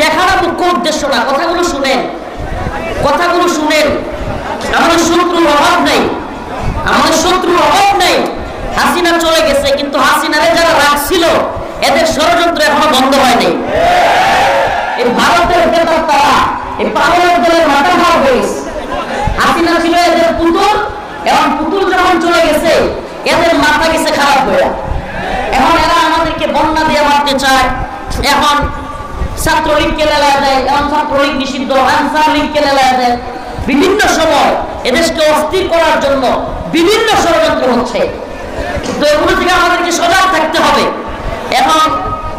দেখাটা মুখ্য উদ্দেশ্য না, কথাগুলো শুনেন, কথাগুলো শুনেন। আমাদের শত্রুর অভাব নেই, আমাদের শত্রুর অভাব নেই। হাসিনা চলে গেছে, কিন্তু হাসিনারে যারা রাখছিল এদের ষড়যন্ত্র এখনো বন্ধ হয়নি। এই ভারতের নেতা তারা এই পাগলের দলের মাথা খাওয়া হয়েছে। হাসিনা ছিল এদের পুতুল, এবং পুতুল যখন চলে গেছে এদের মাথা গেছে খারাপ হয়ে। এখন এরা আমাদেরকে বন্যা দিয়ে মারতে চায়, এখন ছাত্রলীগকে লেলায় দেয়, এখন ছাত্রলীগ নিষিদ্ধ, আনসার লীগকে লেলায় দেয়। বিভিন্ন সময় এদেশকে অস্থির করার জন্য বিভিন্ন ষড়যন্ত্র হচ্ছে। তো এগুলো থেকে আমাদেরকে সজাগ থাকতে হবে। এখন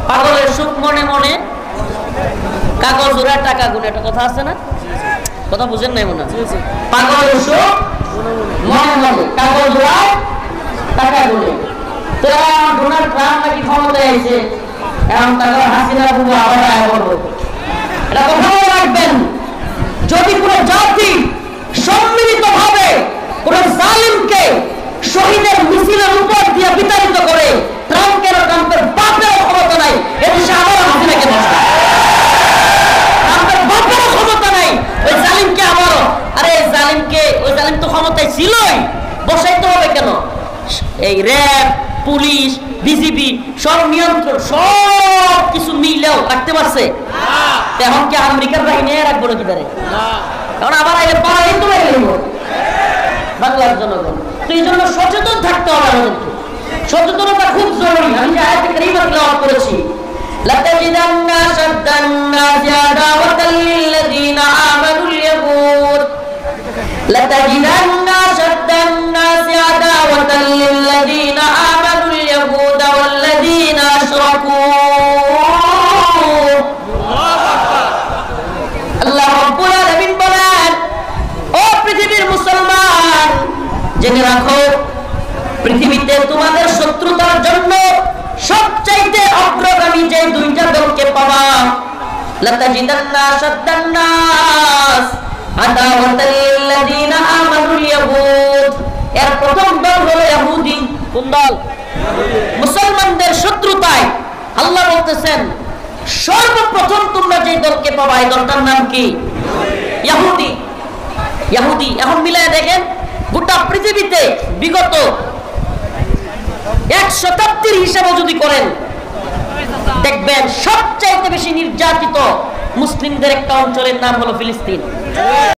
পাগলের সুখ মনে মনে কাগজ উড়ায় টাকা গুনে, একটা কথা আছে না? কথা বুঝেন নাই মনে হয়? পাগলের সুখ মনে মনে কাগজ উড়ায় টাকা গুনে। তো ডোনাল্ড ট্রাম্প নাকি ক্ষমতায় এসে এখন তাকে হাসিনা বুবু আবার আয় করবো। এটা কোথাও রাখবেন, যদি কোনো জাতি সম্মিলিত ভাবে কোন জালিমকে শহীদের মিছিলের উপর দিয়ে বিতাড়িত করে, ট্রাম্পের বাপের ক্ষমতা নাই এদেশে আবার হাসিনাকে বসায়। ট্রাম্পের বাপের ক্ষমতা নাই ওই জালিমকে আবারও, আরে জালিমকে, ওই জালিম তো ক্ষমতায় ছিলই, বসাইতে হবে কেন? এই র্যাব, পুলিশ, বিজিবি সব নিয়ন্ত্রণ সব কিছু মিলেও রাখতে পারছে। এখন কি আমেরিকার বাহিনী রাখবো নাকি তারে? এখন আবার আইলে পাড়াই তো বাইরে বাংলার জনগণ। তো এই জন্য সচেতন থাকতে হবে আমাদেরকে, সচেতনতা খুব জরুরি। আমি যে আয়াতে কারিমা তেলাওয়াত করেছি, লাতাজিদান্না শাদ্দান-নাসি আদাওয়াতাল লিল্লাযীনা আমানুল ইয়াহুদ, লাতাজিদান্না শাদ্দান-নাসি আদাওয়াতাল লিল্লাযীনা আমানুল ইয়াহুদ ওয়াল্লাযীনা আশরাকু। আল্লাহ রাব্বুল আলামিন বলেন, ও পৃথিবীর মুসলমান, জেনে রাখো পৃথিবীতে তোমাদের শত্রুতার জন্য সবচাইতে অগ্রগামী যে দুইটা দলকে পাবা, লাতাজিদান্না শাদ্দান-নাস আদাওয়াতাল লিল্লাযীনা আমানুল ইয়াহুদ। এর প্রথম দল হলো ইহুদি। কোন দল? মুসলমানদের শত্রুতায় আল্লাহ বলতেছেন সর্বপ্রথম তোমরা যে দলকে পাবা এই দলটার নাম কি? ইহুদি। ইহুদি। এখন মিলায় দেখেন গোটা পৃথিবীতে বিগত 1 শতাব্দীর হিসাবে যদি করেন, দেখবেন সবচাইতে বেশি নির্যাতিত মুসলিমদের একটা অঞ্চলের নাম হলো ফিলিস্তিন।